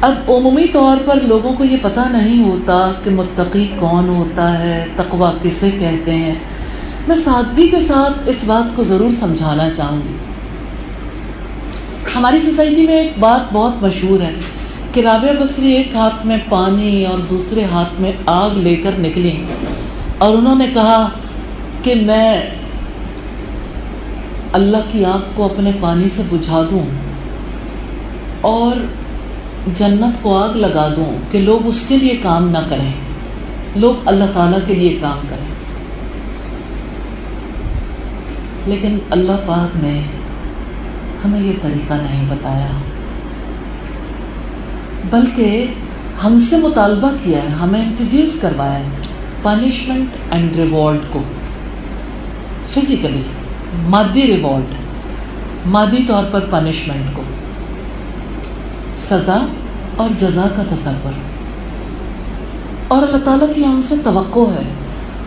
اب عمومی طور پر لوگوں کو یہ پتہ نہیں ہوتا کہ متقی کون ہوتا ہے، تقویٰ کسے کہتے ہیں۔ میں سادگی کے ساتھ اس بات کو ضرور سمجھانا چاہوں گی۔ ہماری سوسائٹی میں ایک بات بہت مشہور ہے کہ رابعہ بصری ایک ہاتھ میں پانی اور دوسرے ہاتھ میں آگ لے کر نکلی اور انہوں نے کہا کہ میں اللہ کی آگ کو اپنے پانی سے بجھا دوں اور جنت کو آگ لگا دوں کہ لوگ اس کے لیے کام نہ کریں، لوگ اللہ تعالیٰ کے لیے کام کریں۔ لیکن اللہ پاک نے ہمیں یہ طریقہ نہیں بتایا، بلکہ ہم سے مطالبہ کیا ہے، ہمیں انٹروڈیوس کروایا ہے پنشمنٹ اینڈ ریوارڈ کو، فزیکلی مادی ریوارڈ، مادی طور پر پنشمنٹ کو، سزا اور جزا کا تصور۔ اور اللہ تعالیٰ کی ہم سے توقع ہے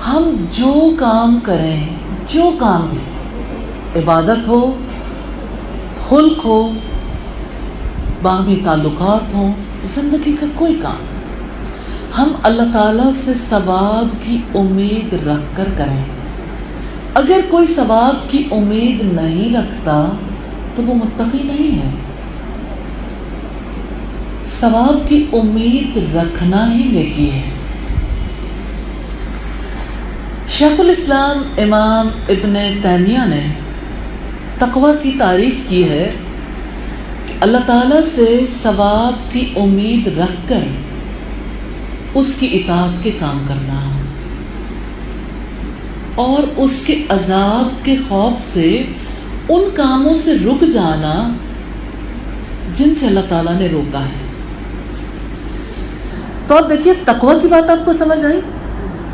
ہم جو کام کریں، جو کام بھی، عبادت ہو، خلق ہو، باہمی تعلقات ہوں، زندگی کا کوئی کام، ہم اللہ تعالیٰ سے ثواب کی امید رکھ کر کریں۔ اگر کوئی ثواب کی امید نہیں رکھتا تو وہ متقی نہیں ہے۔ ثواب کی امید رکھنا ہی نیکی ہے۔ شیخ الاسلام امام ابن تیمیہ نے تقویٰ کی تعریف کی ہے کہ اللہ تعالیٰ سے ثواب کی امید رکھ کر اس کی اطاعت کے کام کرنا اور اس کے عذاب کے خوف سے ان کاموں سے رک جانا جن سے اللہ تعالیٰ نے روکا ہے۔ تو اب دیکھیے تقویٰ کی بات آپ کو سمجھ آئی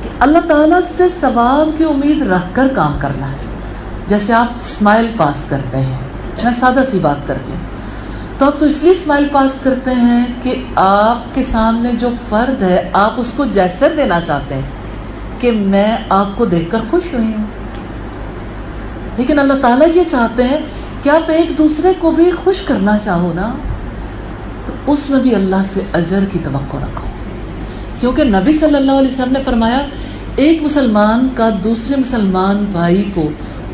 کہ اللہ تعالیٰ سے ثواب کی امید رکھ کر کام کرنا ہے۔ جیسے آپ اسمائل پاس کرتے ہیں، میں سادہ سی بات کرتی ہوں، تو آپ تو اس لیے اسمائل پاس کرتے ہیں کہ آپ کے سامنے جو فرد ہے آپ اس کو جیسر دینا چاہتے ہیں کہ میں آپ کو دیکھ کر خوش ہوئی ہوں۔ لیکن اللہ تعالیٰ یہ چاہتے ہیں کہ آپ ایک دوسرے کو بھی خوش کرنا چاہو نا، تو اس میں بھی اللہ سے اجر کی توقع رکھو، کیونکہ نبی صلی اللہ علیہ وسلم نے فرمایا ایک مسلمان کا دوسرے مسلمان بھائی کو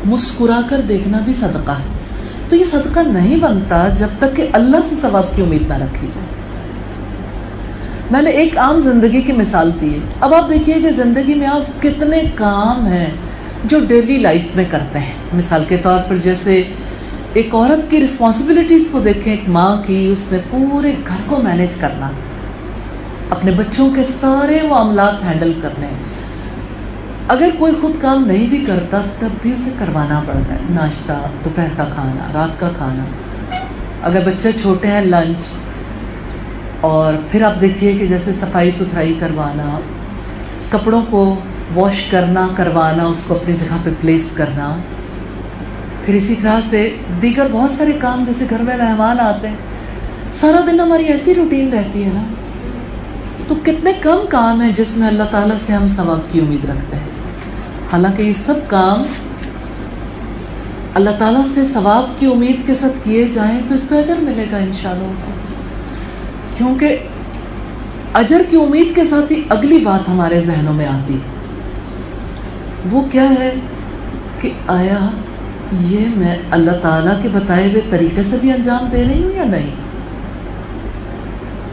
مسکرا کر دیکھنا بھی صدقہ ہے۔ تو یہ صدقہ نہیں بنتا جب تک کہ اللہ سے ثواب کی امید نہ رکھی جائے۔ میں نے ایک عام زندگی کی مثال دی ہے۔ اب آپ دیکھیے کہ زندگی میں آپ کتنے کام ہیں جو ڈیلی لائف میں کرتے ہیں۔ مثال کے طور پر جیسے ایک عورت کی رسپانسبلٹیز کو دیکھیں، ایک ماں کی، اس نے پورے گھر کو مینیج کرنا، اپنے بچوں کے سارے معاملات ہینڈل کرنے، اگر کوئی خود کام نہیں بھی کرتا تب بھی اسے کروانا پڑتا ہے، ناشتہ، دوپہر کا کھانا، رات کا کھانا، اگر بچے چھوٹے ہیں لنچ، اور پھر آپ دیکھیے کہ جیسے صفائی ستھرائی کروانا، کپڑوں کو واش کرنا، کروانا، اس کو اپنی جگہ پہ پلیس کرنا، پھر اسی طرح سے دیگر بہت سارے کام، جیسے گھر میں مہمان آتے ہیں، سارا دن ہماری ایسی روٹین رہتی ہے نا، تو کتنے کم کام ہیں جس میں اللہ تعالیٰ سے ہم ثواب کی امید رکھتے ہیں۔ حالانکہ یہ سب کام اللہ تعالیٰ سے ثواب کی امید کے ساتھ کیے جائیں تو اس پہ اجر ملے گا انشاءاللہ، کیونکہ اجر کی امید کے ساتھ ہی اگلی بات ہمارے ذہنوں میں آتی ہے، وہ کیا ہے کہ آیا یہ میں اللہ تعالیٰ کے بتائے ہوئے طریقے سے بھی انجام دے رہی ہوں یا نہیں؟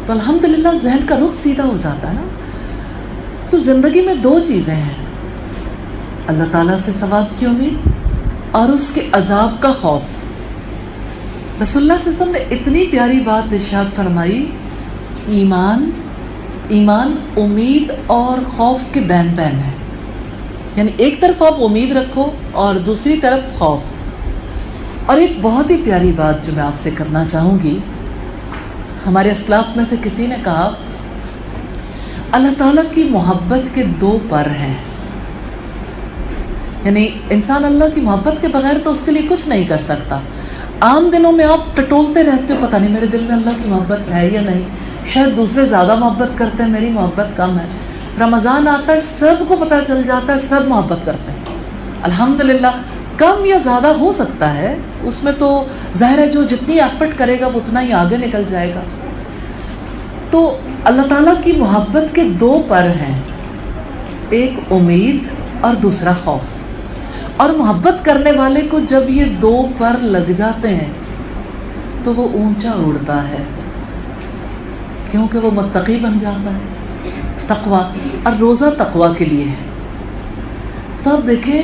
تو الحمدللہ ذہن کا رخ سیدھا ہو جاتا ہے نا۔ تو زندگی میں دو چیزیں ہیں، اللہ تعالیٰ سے ثواب کی امید اور اس کے عذاب کا خوف۔ رسول اللہ صلی اللہ علیہ وسلم نے اتنی پیاری بات ارشاد فرمائی، ایمان امید اور خوف کے بین بین ہے، یعنی ایک طرف آپ امید رکھو اور دوسری طرف خوف۔ اور ایک بہت ہی پیاری بات جو میں آپ سے کرنا چاہوں گی، ہمارے اسلاف میں سے کسی نے کہا اللہ تعالیٰ کی محبت کے دو پر ہیں، یعنی انسان اللہ کی محبت کے بغیر تو اس کے لیے کچھ نہیں کر سکتا۔ عام دنوں میں آپ ٹٹولتے رہتے ہو، پتہ نہیں میرے دل میں اللہ کی محبت ہے یا نہیں، شاید دوسرے زیادہ محبت کرتے ہیں، میری محبت کم ہے۔ رمضان آتا ہے، سب کو پتہ چل جاتا ہے، سب محبت کرتے ہیں، الحمدللہ۔ کم یا زیادہ ہو سکتا ہے، اس میں تو ظاہر ہے جو جتنی ایفرٹ کرے گا وہ اتنا ہی آگے نکل جائے گا۔ تو اللہ تعالیٰ کی محبت کے دو پر ہیں، ایک امید اور دوسرا خوف. اور محبت کرنے والے کو جب یہ دو پر لگ جاتے ہیں تو وہ اونچا اڑتا ہے، کیونکہ وہ متقی بن جاتا ہے. تقویٰ، اور روزہ تقویٰ کے لیے ہے. تو اب دیکھیں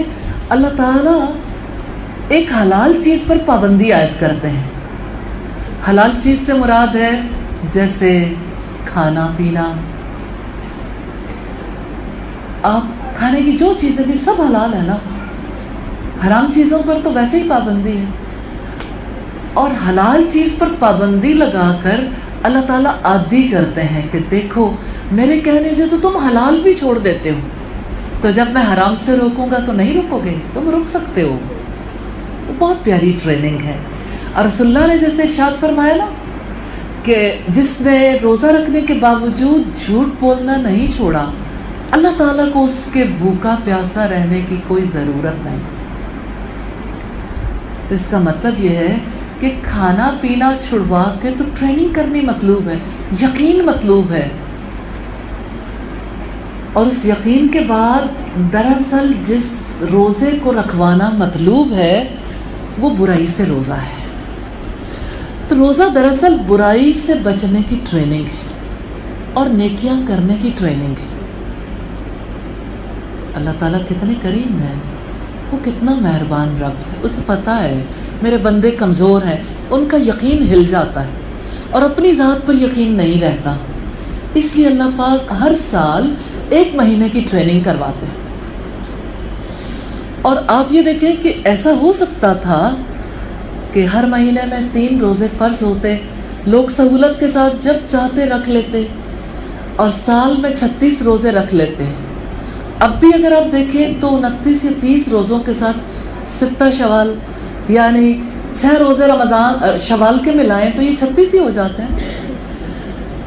اللہ تعالیٰ ایک حلال چیز پر پابندی عائد کرتے ہیں. حلال چیز سے مراد ہے جیسے کھانا پینا، آپ کھانے کی جو چیزیں بھی سب حلال ہے نا. حرام چیزوں پر تو ویسے ہی پابندی ہے. اور حلال چیز پر پابندی لگا کر اللہ تعالیٰ عادی کرتے ہیں کہ دیکھو میرے کہنے سے تو تم حلال بھی چھوڑ دیتے ہو، تو جب میں حرام سے روکوں گا تو نہیں روکو گے، تم روک سکتے ہو. تو بہت پیاری ٹریننگ ہے. اور رسول اللہ نے جیسے ارشاد فرمایا نا کہ جس نے روزہ رکھنے کے باوجود جھوٹ بولنا نہیں چھوڑا، اللہ تعالیٰ کو اس کے بھوکا پیاسا رہنے کی کوئی ضرورت نہیں. تو اس کا مطلب یہ ہے کہ کھانا پینا چھڑوا کے تو ٹریننگ کرنی مطلوب ہے، یقین مطلوب ہے. اور اس یقین کے بعد دراصل جس روزے کو رکھوانا مطلوب ہے وہ برائی سے روزہ ہے. تو روزہ دراصل برائی سے بچنے کی ٹریننگ ہے اور نیکیاں کرنے کی ٹریننگ ہے. اللہ تعالیٰ کتنے کریم ہے، وہ کتنا مہربان رب ہے. اسے پتہ ہے میرے بندے کمزور ہیں، ان کا یقین ہل جاتا ہے اور اپنی ذات پر یقین نہیں رہتا. اس لیے اللہ پاک ہر سال 1 مہینے کی ٹریننگ کرواتے ہیں. اور آپ یہ دیکھیں کہ ایسا ہو سکتا تھا کہ ہر مہینے میں 3 روزے فرض ہوتے، لوگ سہولت کے ساتھ جب چاہتے رکھ لیتے، اور سال میں 36 روزے رکھ لیتے. اب بھی اگر آپ دیکھیں تو 29 یا 30 روزوں کے ساتھ 6 شوال یعنی 6 روزے رمضان شوال کے ملائیں تو یہ 36 ہی ہو جاتے ہیں.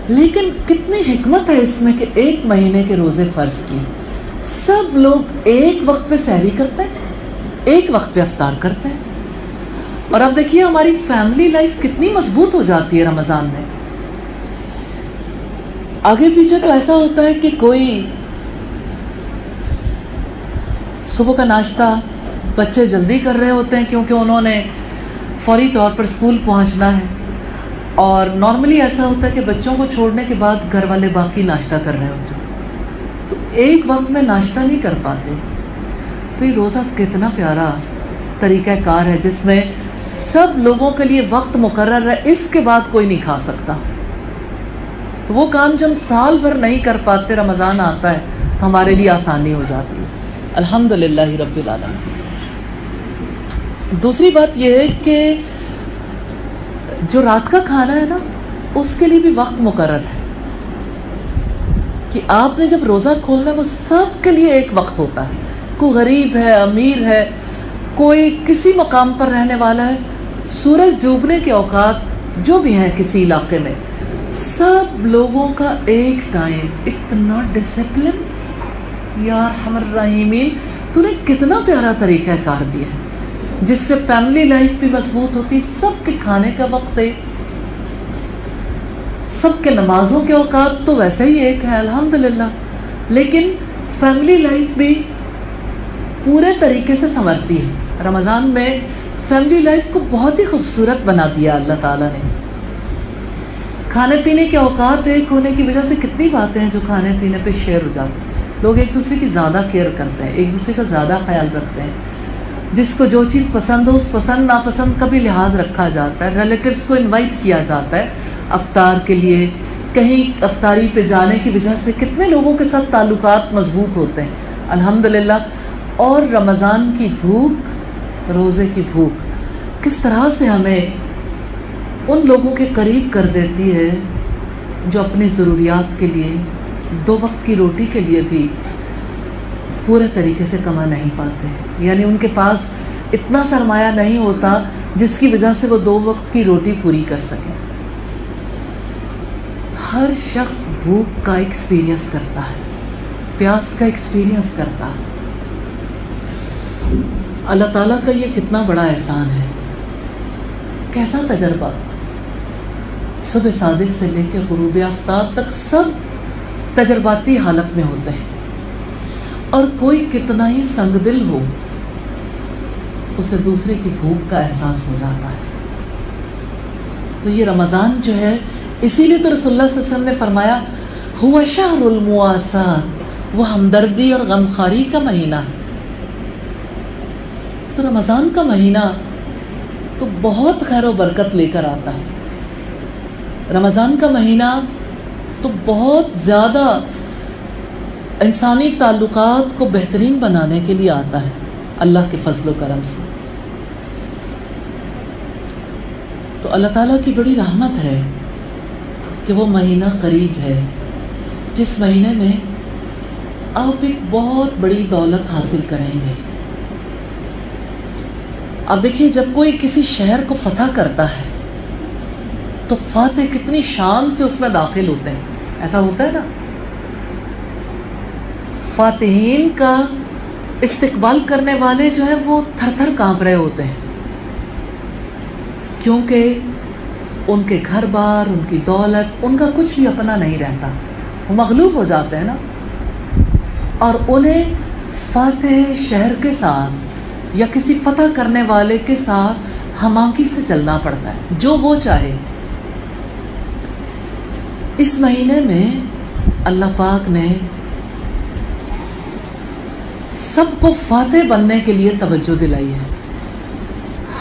لیکن کتنی حکمت ہے اس میں کہ 1 مہینے کے روزے فرض کی. سب لوگ ایک وقت پہ سحری کرتے ہیں، ایک وقت پہ افطار کرتے ہیں. اور اب دیکھیے ہماری فیملی لائف کتنی مضبوط ہو جاتی ہے رمضان میں. آگے پیچھے تو ایسا ہوتا ہے کہ کوئی صبح کا ناشتہ بچے جلدی کر رہے ہوتے ہیں کیونکہ انہوں نے فوری طور پر اسکول پہنچنا ہے، اور نارملی ایسا ہوتا ہے کہ بچوں کو چھوڑنے کے بعد گھر والے باقی ناشتہ کر رہے ہوتے ہیں، تو ایک وقت میں ناشتہ نہیں کر پاتے. تو یہ روزہ کتنا پیارا طریقہ کار ہے جس میں سب لوگوں کے لیے وقت مقرر ہے، اس کے بعد کوئی نہیں کھا سکتا. تو وہ کام جو ہم سال بھر نہیں کر پاتے، رمضان آتا ہے تو ہمارے لیے آسانی ہو جاتی ہے. الحمدللہ رب العالمین. دوسری بات یہ ہے کہ جو رات کا کھانا ہے نا اس کے لیے بھی وقت مقرر ہے کہ آپ نے جب روزہ کھولنا ہے وہ سب کے لیے ایک وقت ہوتا ہے. کوئی غریب ہے، امیر ہے، کوئی کسی مقام پر رہنے والا ہے، سورج ڈوبنے کے اوقات جو بھی ہیں کسی علاقے میں، سب لوگوں کا ایک ٹائم. اتنا ڈسپلن، یا ارحم الراحمین، تو نے کتنا پیارا طریقہ کار دیا ہے جس سے فیملی لائف بھی مضبوط ہوتی. سب کے کھانے کا وقت ہے، سب کے نمازوں کے اوقات تو ویسے ہی ایک ہے الحمدللہ، لیکن فیملی لائف بھی پورے طریقے سے سنورتی ہے. رمضان میں فیملی لائف کو بہت ہی خوبصورت بنا دیا اللہ تعالیٰ نے. کھانے پینے کے اوقات ایک ہونے کی وجہ سے کتنی باتیں ہیں جو کھانے پینے پہ شیئر ہو جاتی ہیں. لوگ ایک دوسرے کی زیادہ کیئر کرتے ہیں، ایک دوسرے کا زیادہ خیال رکھتے ہیں. جس کو جو چیز پسند ہو اس پسند ناپسند کا بھی لحاظ رکھا جاتا ہے. ریلیٹیوز کو انوائٹ کیا جاتا ہے افطار کے لیے. کہیں افطاری پہ جانے کی وجہ سے کتنے لوگوں کے ساتھ تعلقات مضبوط ہوتے ہیں الحمدللہ. اور رمضان کی بھوک، روزے کی بھوک کس طرح سے ہمیں ان لوگوں کے قریب کر دیتی ہے جو اپنی ضروریات کے لیے 2 وقت کی روٹی کے لیے بھی پورے طریقے سے کما نہیں پاتے. یعنی ان کے پاس اتنا سرمایہ نہیں ہوتا جس کی وجہ سے وہ 2 وقت کی روٹی پوری کر سکیں. ہر شخص بھوک کا ایکسپیرینس کرتا ہے، پیاس کا ایکسپیرینس کرتا ہے. اللہ تعالیٰ کا یہ کتنا بڑا احسان ہے، کیسا تجربہ. صبح صادق سے لے کے غروب آفتاب تک سب تجرباتی حالت میں ہوتے ہیں، اور کوئی کتنا ہی سنگ دل ہو اسے دوسرے کی بھوک کا احساس ہو جاتا ہے۔ تو یہ رمضان جو ہے، اسی لیے تو رسول اللہ صلی اللہ علیہ وسلم نے فرمایا ہوا شہر المواسات، وہ ہمدردی اور غمخواری کا مہینہ ہے۔ تو رمضان کا مہینہ تو بہت خیر و برکت لے کر آتا ہے۔ رمضان کا مہینہ تو بہت زیادہ انسانی تعلقات کو بہترین بنانے کے لیے آتا ہے اللہ کے فضل و کرم سے۔ تو اللہ تعالیٰ کی بڑی رحمت ہے کہ وہ مہینہ قریب ہے، جس مہینے میں آپ ایک بہت بڑی دولت حاصل کریں گے۔ اب دیکھیے، جب کوئی کسی شہر کو فتح کرتا ہے تو فاتح کتنی شان سے اس میں داخل ہوتے ہیں، ایسا ہوتا ہے نا۔ فاتحین کا استقبال کرنے والے جو ہے وہ تھر تھر کانپ رہے ہوتے ہیں، کیونکہ ان کے گھر بار، ان کی دولت، ان کا کچھ بھی اپنا نہیں رہتا، وہ مغلوب ہو جاتے ہیں نا، اور انہیں فاتح شہر کے ساتھ یا کسی فتح کرنے والے کے ساتھ ہم آہنگی سے چلنا پڑتا ہے، جو وہ چاہے۔ اس مہینے میں اللہ پاک نے سب کو فاتح بننے کے لیے توجہ دلائی ہے۔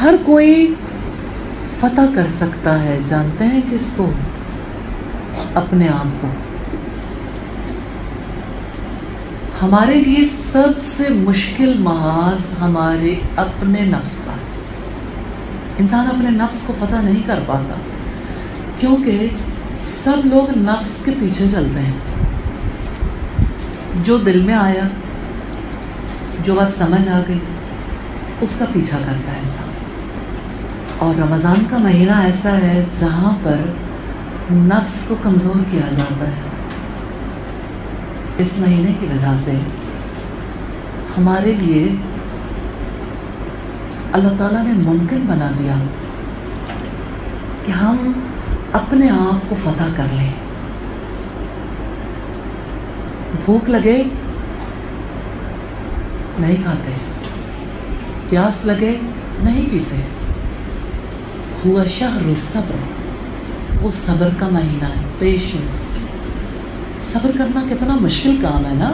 ہر کوئی فتح کر سکتا ہے، جانتے ہیں کس کو؟ اپنے آپ کو۔ ہمارے لیے سب سے مشکل محاذ ہمارے اپنے نفس کا۔ انسان اپنے نفس کو فتح نہیں کر پاتا، کیونکہ سب لوگ نفس کے پیچھے چلتے ہیں۔ جو دل میں آیا، جو بات سمجھ آ گئی، اس کا پیچھا کرتا ہے انسان۔ اور رمضان کا مہینہ ایسا ہے جہاں پر نفس کو کمزور کیا جاتا ہے۔ اس مہینے کی وجہ سے ہمارے لیے اللہ تعالیٰ نے ممکن بنا دیا کہ ہم اپنے آپ کو فتح کر لیں۔ بھوک لگے نہیں کھاتے، پیاس لگے نہیں پیتے۔ ہوا شہر الصبر، وہ صبر کا مہینہ ہے، پیشنس۔ صبر کرنا کتنا مشکل کام ہے نا،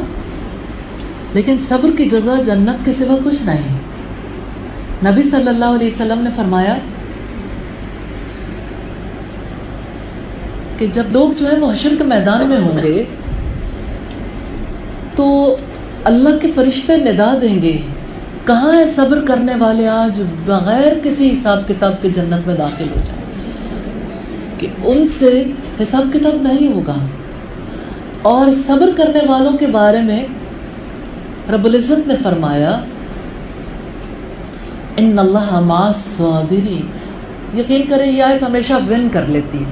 لیکن صبر کی جزا جنت کے سوا کچھ نہیں۔ نبی صلی اللہ علیہ وسلم نے فرمایا کہ جب لوگ جو ہے وہ حشر کے میدان میں ہوں گے تو اللہ کے فرشتے ندا دیں گے، کہاں ہے صبر کرنے والے آج بغیر کسی حساب کتاب کے جنت میں داخل ہو جائیں، کہ ان سے حساب کتاب نہیں ہوگا۔ اور صبر کرنے والوں کے بارے میں رب العزت نے فرمایا ان اللہ مع الصابرین۔ یقین کریں یہ آیت ہمیشہ ون کر لیتی ہے،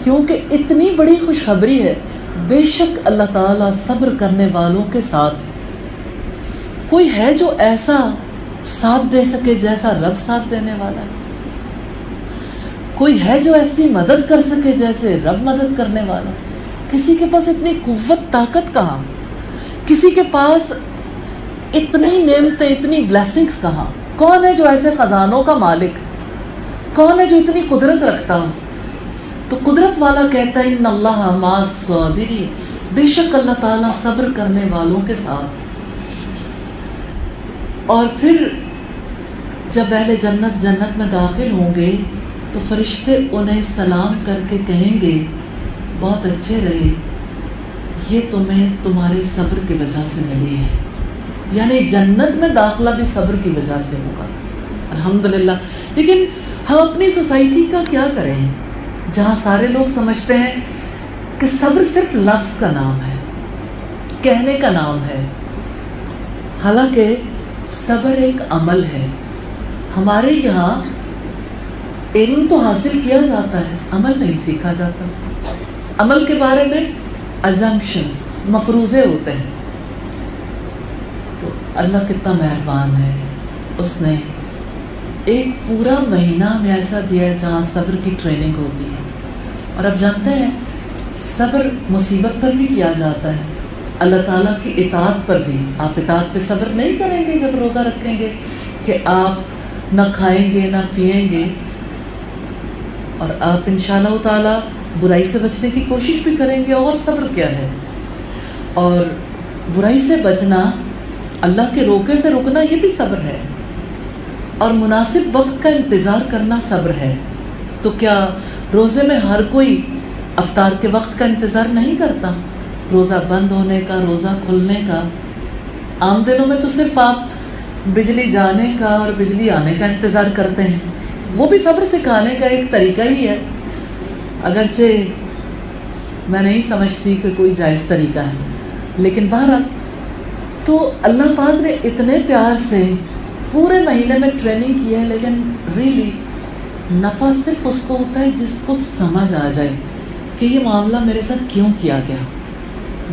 کیونکہ اتنی بڑی خوشخبری ہے۔ بے شک اللہ تعالیٰ صبر کرنے والوں کے ساتھ ہے۔ کوئی ہے جو ایسا ساتھ دے سکے جیسا رب ساتھ دینے والا ہے؟ کوئی ہے جو ایسی مدد کر سکے جیسے رب مدد کرنے والا؟ کسی کے پاس اتنی قوت طاقت کہاں؟ کسی کے پاس اتنی نعمتیں، اتنی بلیسنگز کہاں؟ کون ہے جو ایسے خزانوں کا مالک؟ کون ہے جو اتنی قدرت رکھتا ہو؟ تو قدرت والا کہتا ہے ان اللہ مع الصابرین، بے شک اللہ تعالیٰ صبر کرنے والوں کے ساتھ۔ اور پھر جب اہل جنت جنت میں داخل ہوں گے تو فرشتے انہیں سلام کر کے کہیں گے بہت اچھے رہے، یہ تمہیں تمہارے صبر کی وجہ سے ملی ہے۔ یعنی جنت میں داخلہ بھی صبر کی وجہ سے ہوگا، الحمدللہ۔ لیکن ہم اپنی سوسائٹی کا کیا کریں جہاں سارے لوگ سمجھتے ہیں کہ صبر صرف لفظ کا نام ہے، کہنے کا نام ہے، حالانکہ صبر ایک عمل ہے۔ ہمارے یہاں علم تو حاصل کیا جاتا ہے، عمل نہیں سیکھا جاتا۔ عمل کے بارے میں assumptions، مفروضے ہوتے ہیں۔ تو اللہ کتنا مہربان ہے، اس نے ایک پورا مہینہ میں ایسا دیا ہے جہاں صبر کی ٹریننگ ہوتی ہے. اور آپ جانتے ہیں صبر مصیبت پر بھی کیا جاتا ہے, اللہ تعالیٰ کی اطاعت پر بھی. آپ اطاعت پہ صبر نہیں کریں گے جب روزہ رکھیں گے کہ آپ نہ کھائیں گے نہ پئیں گے, اور آپ انشاءاللہ تعالیٰ برائی سے بچنے کی کوشش بھی کریں گے. اور صبر کیا ہے؟ اور برائی سے بچنا, اللہ کے روکے سے رکنا, یہ بھی صبر ہے. اور مناسب وقت کا انتظار کرنا صبر ہے. تو کیا روزے میں ہر کوئی افطار کے وقت کا انتظار نہیں کرتا؟ روزہ بند ہونے کا, روزہ کھلنے کا. عام دنوں میں تو صرف آپ بجلی جانے کا اور بجلی آنے کا انتظار کرتے ہیں. وہ بھی صبر سکھانے کا ایک طریقہ ہی ہے, اگرچہ میں نہیں سمجھتی کہ کوئی جائز طریقہ ہے. لیکن بہرحال تو اللہ پاک نے اتنے پیار سے پورے مہینے میں ٹریننگ کی ہے. لیکن ریلی نفع صرف اس کو ہوتا ہے جس کو سمجھ آ جائے کہ یہ معاملہ میرے ساتھ کیوں کیا گیا,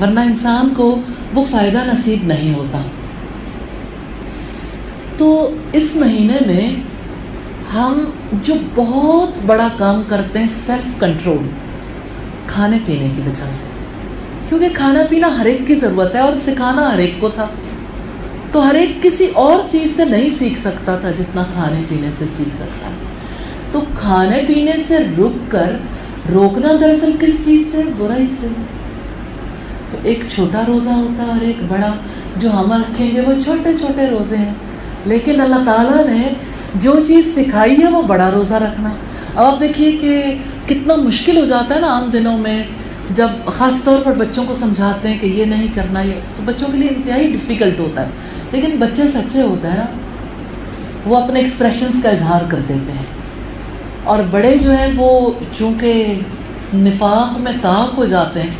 ورنہ انسان کو وہ فائدہ نصیب نہیں ہوتا. تو اس مہینے میں ہم جو بہت بڑا کام کرتے ہیں, سیلف کنٹرول, کھانے پینے کی وجہ سے. کیونکہ کھانا پینا ہر ایک کی ضرورت ہے اور سکھانا ہر ایک کو تھا. تو ہر ایک کسی اور چیز سے نہیں سیکھ سکتا تھا جتنا کھانے پینے سے سیکھ سکتا ہے. تو کھانے پینے سے رک کر روکنا دراصل کس چیز سے؟ برائی سے. تو ایک چھوٹا روزہ ہوتا ہے اور ایک بڑا. جو ہم رکھیں گے وہ چھوٹے چھوٹے روزے ہیں, لیکن اللہ تعالیٰ نے جو چیز سکھائی ہے وہ بڑا روزہ رکھنا. اب آپ دیکھیے کہ کتنا مشکل ہو جاتا ہے نا عام دنوں میں, جب خاص طور پر بچوں کو سمجھاتے ہیں کہ یہ نہیں کرنا, یہ تو بچوں کے لیے انتہائی ڈیفیکلٹ ہوتا ہے. لیکن بچے سچے ہوتے ہیں نا, وہ اپنے ایکسپریشنز کا اظہار کر دیتے ہیں. اور بڑے جو ہیں وہ چونکہ نفاق میں طاق ہو جاتے ہیں,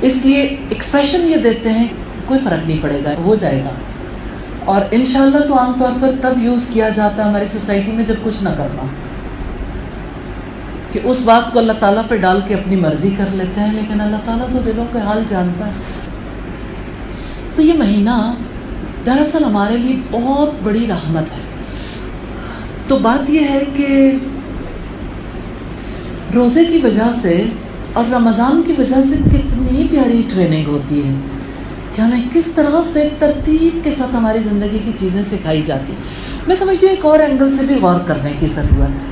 اس لیے ایکسپریشن یہ دیتے ہیں کوئی فرق نہیں پڑے گا, ہو جائے گا. اور انشاءاللہ تو عام طور پر تب یوز کیا جاتا ہے ہماری سوسائٹی میں جب کچھ نہ کرنا, کہ اس بات کو اللہ تعالیٰ پہ ڈال کے اپنی مرضی کر لیتے ہیں. لیکن اللہ تعالیٰ تو دلوں کے حال جانتا ہے. تو یہ مہینہ دراصل ہمارے لیے بہت بڑی رحمت ہے. تو بات یہ ہے کہ روزے کی وجہ سے اور رمضان کی وجہ سے کتنی پیاری ٹریننگ ہوتی ہے کہ ہمیں کس طرح سے ترتیب کے ساتھ ہماری زندگی کی چیزیں سکھائی جاتی. میں سمجھتی ہوں ایک اور اینگل سے بھی غور کرنے کی ضرورت ہے,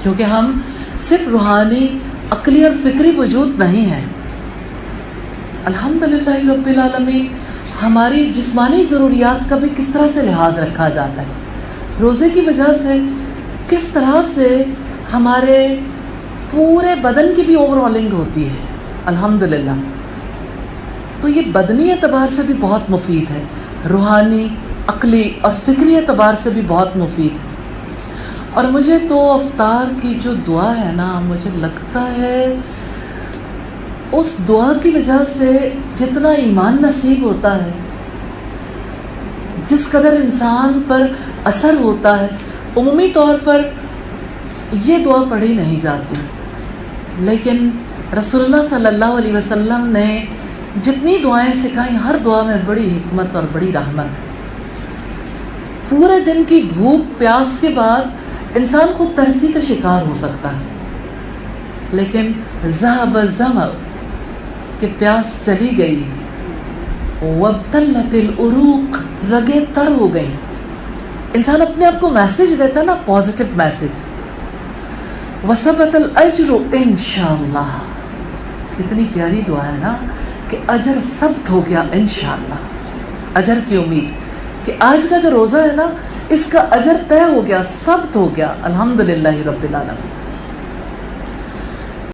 کیونکہ ہم صرف روحانی, عقلی اور فکری وجود نہیں ہیں. الحمدللہ رب العالمین ہماری جسمانی ضروریات کا بھی کس طرح سے لحاظ رکھا جاتا ہے. روزے کی وجہ سے کس طرح سے ہمارے پورے بدن کی بھی اوور آلنگ ہوتی ہے الحمدللہ. تو یہ بدنی اعتبار سے بھی بہت مفید ہے, روحانی, عقلی اور فکری اعتبار سے بھی بہت مفید ہے. اور مجھے تو افطار کی جو دعا ہے نا, مجھے لگتا ہے اس دعا کی وجہ سے جتنا ایمان نصیب ہوتا ہے, جس قدر انسان پر اثر ہوتا ہے, عمومی طور پر یہ دعا پڑھی نہیں جاتی. لیکن رسول اللہ صلی اللہ علیہ وسلم نے جتنی دعائیں سکھائیں, ہر دعا میں بڑی حکمت اور بڑی رحمت ہے. پورے دن کی بھوک پیاس کے بعد انسان خود ترسی کا شکار ہو سکتا ہے, لیکن ذهب الظمأ کہ پیاس چلی گئی, وابتلت العروق رگیں تر ہو گئیں. انسان اپنے آپ کو میسج دیتا ہے نا, پازیٹیو میسج, وثبت الاجر انشاءاللہ. کتنی پیاری دعا ہے نا کہ اجر ثبت ہو گیا انشاءاللہ. اجر کی امید کہ آج کا جو روزہ ہے نا, اس کا اجر طے ہو گیا, ثبت ہو گیا الحمدللہ رب العالمین.